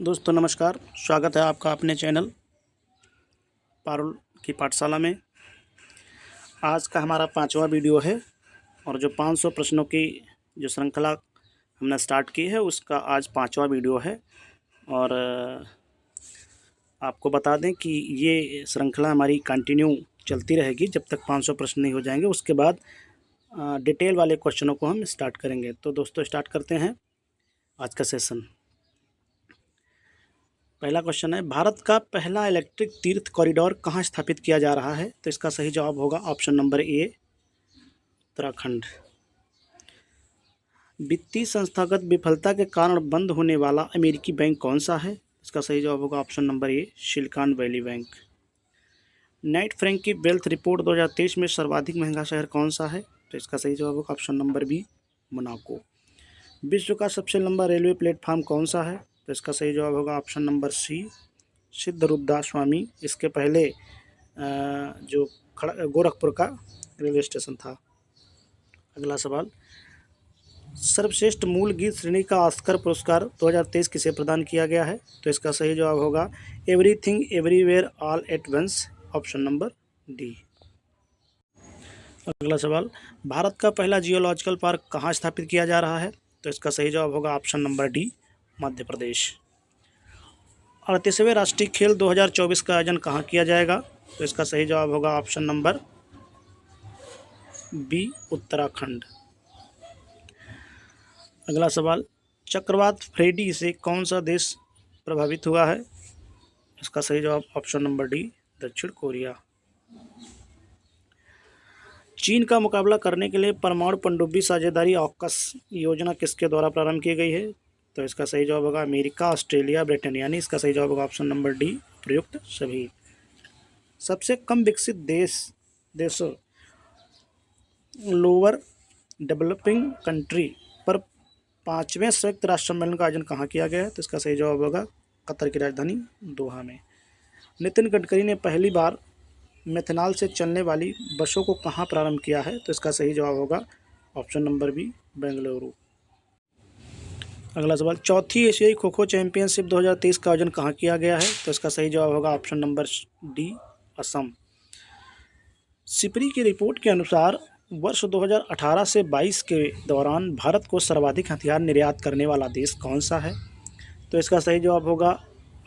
दोस्तों नमस्कार, स्वागत है आपका अपने चैनल पारुल की पाठशाला में। आज का हमारा 5वां वीडियो है और जो 500 प्रश्नों की जो श्रृंखला हमने स्टार्ट की है उसका आज 5वां वीडियो है। और आपको बता दें कि ये श्रृंखला हमारी कंटिन्यू चलती रहेगी जब तक 500 प्रश्न नहीं हो जाएंगे। उसके बाद डिटेल वाले क्वेश्चनों को हम स्टार्ट करेंगे। तो दोस्तों स्टार्ट करते हैं आज का सेशन। पहला क्वेश्चन है, भारत का पहला इलेक्ट्रिक तीर्थ कॉरिडोर कहाँ स्थापित किया जा रहा है? तो इसका सही जवाब होगा ऑप्शन नंबर ए, उत्तराखंड। वित्तीय संस्थागत विफलता के कारण बंद होने वाला अमेरिकी बैंक कौन सा है? इसका सही जवाब होगा option number A, silicon valley bank. Knight Frank wealth report 2023 में सर्वाधिक महंगा शहर कौन सा है? तो इसका सही जवाब होगा ऑप्शन नंबर बी, मोनाको। विश्व का सबसे लंबा रेलवे प्लेटफॉर्म कौन सा है? तो इसका सही जवाब होगा ऑप्शन नंबर सी, सिद्धरूपदास स्वामी। इसके पहले जो गोरखपुर का रेलवे स्टेशन था। अगला सवाल, सर्वश्रेष्ठ मूल गीत श्रेणी का ऑस्कर पुरस्कार 2023 किसे प्रदान किया गया है? तो इसका सही जवाब होगा everything everywhere all at once, option number D. अगला सवाल, भारत का पहला जियोलॉजिकल पार्क कहाँ स्थापित किया जा रहा है? तो इसका सही जवाब होगा option number D, Madhya Pradesh. 38वें राष्ट्रीय खेल 2024 का आयोजन कहाँ किया जाएगा? तो इसका सही जवाब होगा ऑप्शन नंबर बी, उत्तराखंड। अगला सवाल, चक्रवात फ्रेडी से कौन सा देश प्रभावित हुआ है? इसका सही जवाब ऑप्शन नंबर डी, दक्षिण कोरिया। चीन का मुकाबला करने के लिए परमाणु पनडुब्बी साझेदारी ऑकस योजना किसके द्वारा प्रारंभ की गई है? तो इसका सही जवाब होगा अमेरिका, ऑस्ट्रेलिया, ब्रिटेन, यानी इसका सही जवाब होगा ऑप्शन नंबर डी, प्रयुक्त सभी। सबसे कम विकसित देशों लोअर डेवलपिंग कंट्री पर 5वें संयुक्त राष्ट्र सम्मेलन का आयोजन कहाँ किया गया है? तो इसका सही जवाब होगा कतर की राजधानी दोहा में। नितिन गडकरी ने पहली बार मेथनॉल से चलने वाली बसों को कहाँ प्रारंभ किया है? तो इसका सही जवाब होगा ऑप्शन नंबर बी, बेंगलुरु। अगला सवाल, चौथी एशियाई खो खो चैंपियनशिप 2023 का आयोजन कहाँ किया गया है? तो इसका सही जवाब होगा option number D, Assam. Sipri की रिपोर्ट के अनुसार वर्ष 2018 से 22 के दौरान भारत को सर्वाधिक हथियार निर्यात करने वाला देश कौन सा है? तो इसका सही जवाब होगा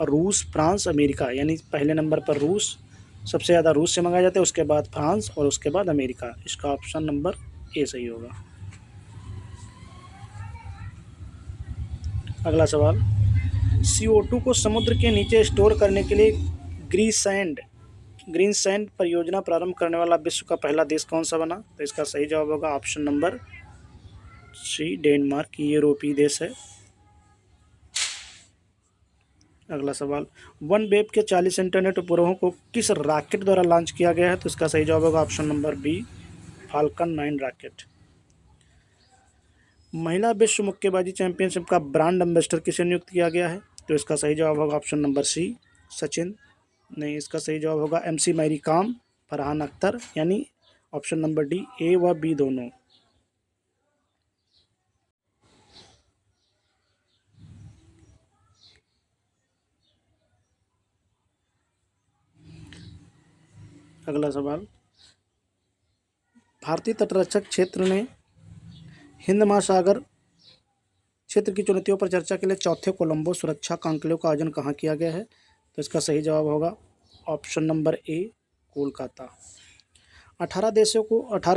रूस, फ्रांस, अमेरिका, यानी पहले नंबर पर रूस, सबसे ज़्यादा रूस से मंगाए जाते हैं, उसके बाद फ्रांस और उसके बाद अमेरिका। इसका ऑप्शन नंबर ए सही होगा। अगला सवाल, CO2 को समुद्र के नीचे स्टोर करने के लिए ग्रीनसैंड परियोजना प्रारंभ करने वाला विश्व का पहला देश कौन सा बना? तो इसका सही जवाब होगा ऑप्शन नंबर सी, डेनमार्क। ये यूरोपीय देश है। अगला सवाल, वन वेब के 40 इंटरनेट उपग्रहों को किस रॉकेट द्वारा लॉन्च किया गया है? तो इसका सही जवाब होगा option number B, Falcon 9 rocket. महिला विश्व मुक्केबाजी चैंपियनशिप का ब्रांड एम्बेसडर किसे नियुक्त किया गया है? तो इसका सही जवाब होगा ऑप्शन नंबर सी, सचिन। नहीं, इसका सही जवाब होगा MC मैरी कॉम, फरहान अख्तर, यानी ऑप्शन नंबर डी, ए व बी दोनों। अगला सवाल, भारतीय तटरक्षक क्षेत्र ने हिंद महासागर क्षेत्र की चुनौतियों पर चर्चा के लिए चौथे कोलंबो सुरक्षा कॉन्क्लेव का आयोजन कहाँ किया गया है? तो इसका सही जवाब होगा ऑप्शन नंबर ए, कोलकाता। 18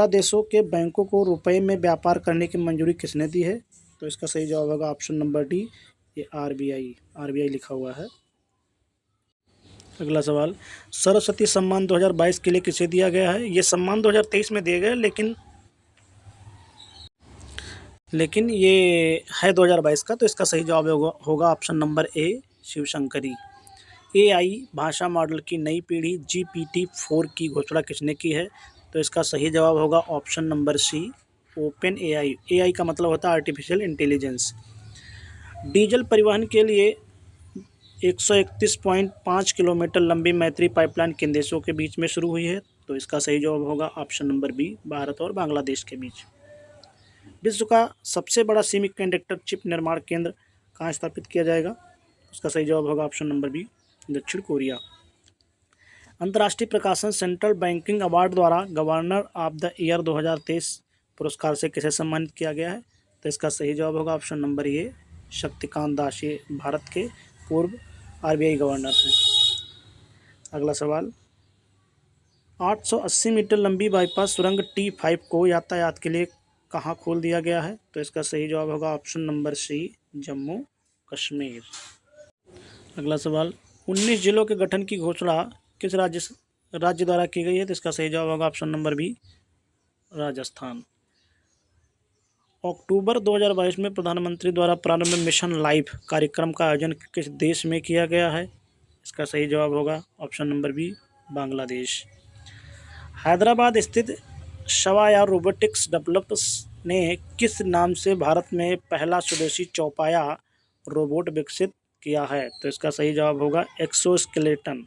देशों के बैंकों को रुपए में व्यापार करने की मंजूरी किसने दी है? तो इसका सही जवाब होगा ऑप्शन नंबर डी, ये RBI लिखा हुआ है। अगला सवाल, सरस्वती सम्मान 2022 के लिए किसे दिया गया है? ये सम्मान 2023 में दिए गए, लेकिन ये है 2022 का। तो इसका सही जवाब होगा ऑप्शन नंबर ए, शिवशंकरी। AI भाषा मॉडल की नई पीढ़ी GPT-4 की घोषणा किसने की है? तो इसका सही जवाब होगा option number C, open AI का मतलब होता है आर्टिफिशियल इंटेलिजेंस। डीजल परिवहन के लिए 131.5 किलोमीटर लंबी मैत्री पाइपलाइन किन देशों के बीच में शुरू हुई है? तो इसका सही जवाब होगा ऑप्शन नंबर बी, भारत और बांग्लादेश के बीच। विश्व का सबसे बड़ा सेमीकंडक्टर चिप निर्माण केंद्र कहाँ स्थापित किया जाएगा? इसका सही जवाब होगा ऑप्शन नंबर बी, दक्षिण कोरिया। अंतर्राष्ट्रीय प्रकाशन सेंट्रल बैंकिंग अवार्ड द्वारा गवर्नर ऑफ द ईयर 2023 पुरस्कार से किसे सम्मानित किया गया है? तो इसका सही जवाब होगा ऑप्शन नंबर ए, शक्तिकांत दास। ये भारत के पूर्व आरबीआई गवर्नर हैं। अगला सवाल, 880 मीटर लंबी बाईपास सुरंग T5 को यातायात के लिए कहाँ खोल दिया गया है? तो इसका सही जवाब होगा option number C, Jammu Kashmir. अगला सवाल, 19 जिलों के गठन की घोषणा किस राज्य द्वारा की गई है? तो इसका सही जवाब होगा ऑप्शन नंबर बी, राजस्थान। अक्टूबर 2022 में प्रधानमंत्री द्वारा प्रारंभ मिशन लाइफ कार्यक्रम का आयोजन किस देश में किया गया है? इसका सही जवाब होगा option number B, Bangladesh. Hyderabad स्थित शवाया रोबोटिक्स डेवलपर्स ने किस नाम से भारत में पहला स्वदेशी चौपाया रोबोट विकसित किया है? तो इसका सही जवाब होगा एक्सोस्केलेटन,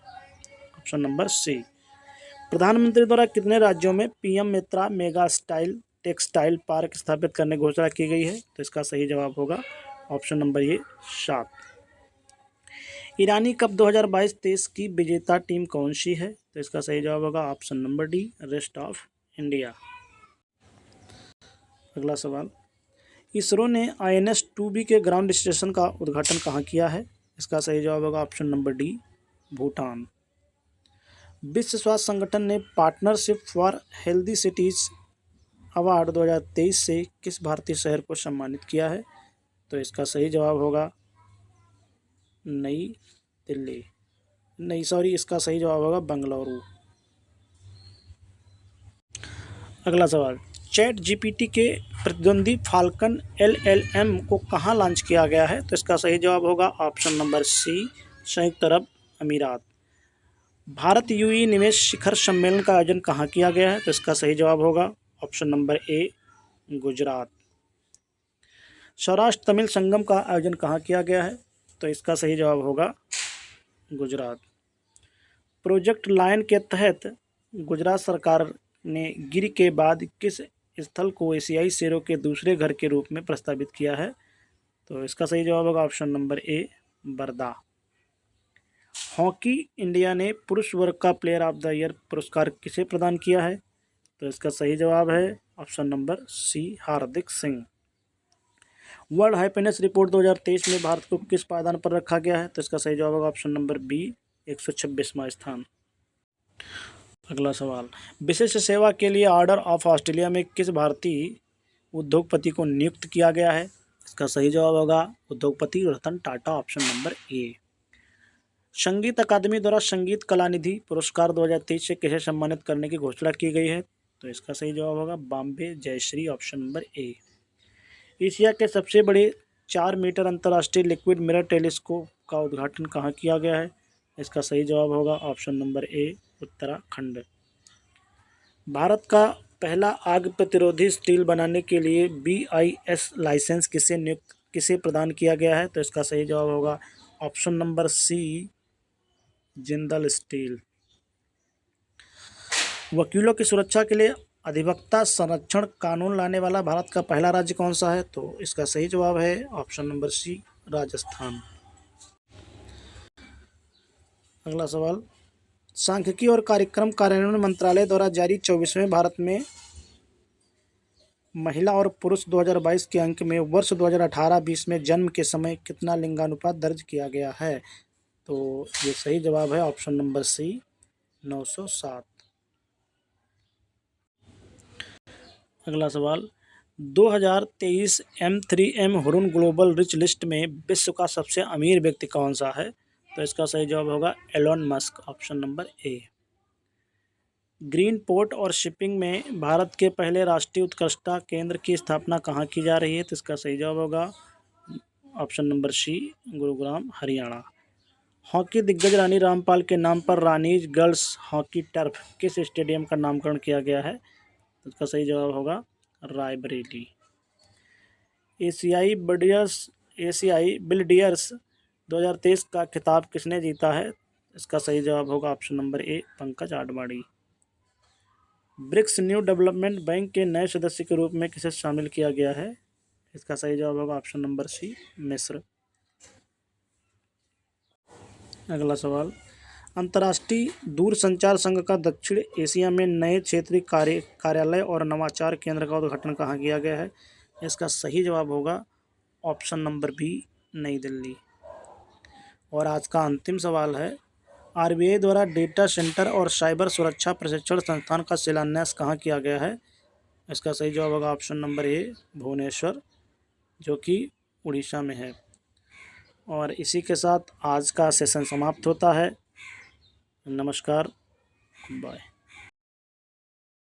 ऑप्शन नंबर सी। प्रधानमंत्री द्वारा कितने राज्यों में पीएम मित्रा मेगा स्टाइल टेक्सटाइल पार्क स्थापित करने की घोषणा की गई है? तो इसका सही जवाब होगा ऑप्शन नंबर ए, 7। ईरानी कप 2022-23 की विजेता टीम कौन सी है? तो इसका सही जवाब होगा option number D, rest of India. अगला सवाल, इसरो ने INS-2B के ग्राउंड स्टेशन का उद्घाटन कहाँ किया है? इसका सही जवाब होगा ऑप्शन नंबर डी, भूटान। विश्व स्वास्थ्य संगठन ने partnership for healthy cities award 2023 से किस भारतीय शहर को सम्मानित किया है? तो इसका सही जवाब होगा नई दिल्ली, इसका सही जवाब होगा बेंगलुरु। अगला सवाल, चैट जीपीटी के प्रतिद्वंदी फाल्कन LLM को कहाँ लॉन्च किया गया है? तो इसका सही जवाब होगा ऑप्शन नंबर सी, संयुक्त अरब अमीरात। भारत UAE निवेश शिखर सम्मेलन का आयोजन कहाँ किया गया है? तो इसका सही जवाब होगा option number A, Gujarat. Saurashtra Tamil Sangam का आयोजन कहाँ किया गया है? तो इसका सही जवाब होगा गुजरात। प्रोजेक्ट लायन के तहत गुजरात सरकार ने गिर के बाद किस स्थल को एशियाई शेरों के दूसरे घर के रूप में प्रस्तावित किया है? तो इसका सही जवाब होगा ऑप्शन नंबर ए, बरदा। हॉकी इंडिया ने पुरुष वर्ग का प्लेयर ऑफ द ईयर पुरस्कार किसे प्रदान किया है? तो इसका सही जवाब है ऑप्शन नंबर सी, हार्दिक सिंह। वर्ल्ड हैप्पीनेस रिपोर्ट 2023 में भारत को किस पायदान पर रखा गया है? तो इसका सही जवाब होगा ऑप्शन नंबर बी, 126वां स्थान। अगला सवाल, विशिष्ट सेवा के लिए ऑर्डर ऑफ ऑस्ट्रेलिया में किस भारतीय उद्योगपति को नियुक्त किया गया है? इसका सही जवाब होगा उद्योगपति रतन टाटा, ऑप्शन नंबर ए। संगीत अकादमी द्वारा संगीत कलानिधि पुरस्कार 2023 से किसे सम्मानित करने की घोषणा की गई है? तो इसका सही जवाब होगा Bombay Jayashri, option number A. Asia के सबसे बड़े 4 मीटर अंतर्राष्ट्रीय लिक्विड मिरर टेलीस्कोप का उद्घाटन कहाँ किया गया है? इसका सही जवाब होगा ऑप्शन नंबर ए, उत्तराखंड। भारत का पहला आग प्रतिरोधी स्टील बनाने के लिए BIS लाइसेंस किसे प्रदान किया गया है? तो इसका सही जवाब होगा option number C, Jindal steel. वकीलों की सुरक्षा के लिए अधिवक्ता संरक्षण कानून लाने वाला भारत का पहला राज्य कौन सा है? तो इसका सही जवाब है ऑप्शन नंबर सी, राजस्थान। अगला सवाल, सांख्यिकी और कार्यक्रम कार्यान्वयन मंत्रालय द्वारा जारी 24वें भारत में महिला और पुरुष 2022 के अंक में वर्ष 2018-20 में जन्म के समय कितना लिंगानुपात दर्ज किया गया है? तो ये सही जवाब है ऑप्शन नंबर सी, 907। अगला सवाल, 2023 M3M Hurun global rich list में विश्व का सबसे अमीर व्यक्ति कौन सा है? तो इसका सही जवाब होगा Elon Musk, option number A. Green port और शिपिंग में भारत के पहले राष्ट्रीय उत्कृष्टता केंद्र की स्थापना कहाँ की जा रही है? तो इसका सही जवाब होगा option number C, Gurugram, Haryana. Hockey दिग्गज रानी रामपाल के नाम पर रानीज गर्ल्स हॉकी टर्फ किस स्टेडियम का नामकरण किया गया है? तो इसका सही जवाब होगा रायबरेली। एशियाई बिल्डियर्स 2023 का खिताब किसने जीता है? इसका सही जवाब होगा option number A, Pankaj Advani. BRICS new development bank के नए सदस्य के रूप में किसे शामिल किया गया है? इसका सही जवाब होगा ऑप्शन नंबर सी, मिस्र। अगला सवाल, अंतर्राष्ट्रीय दूरसंचार संघ का दक्षिण एशिया में नए क्षेत्रीय कार्यालय और नवाचार केंद्र का उद्घाटन कहाँ किया गया है? इसका सही जवाब होगा ऑप्शन नंबर बी, नई दिल्ली। और आज का अंतिम सवाल है, आरबीआई द्वारा डेटा सेंटर और साइबर सुरक्षा प्रशिक्षण संस्थान का शिलान्यास कहाँ किया गया है? इसका सही जवाब होगा ऑप्शन नंबर ए, भुवनेश्वर, जो कि उड़ीसा में है। और इसी के साथ आज का सेशन समाप्त होता है। नमस्कार, बाय।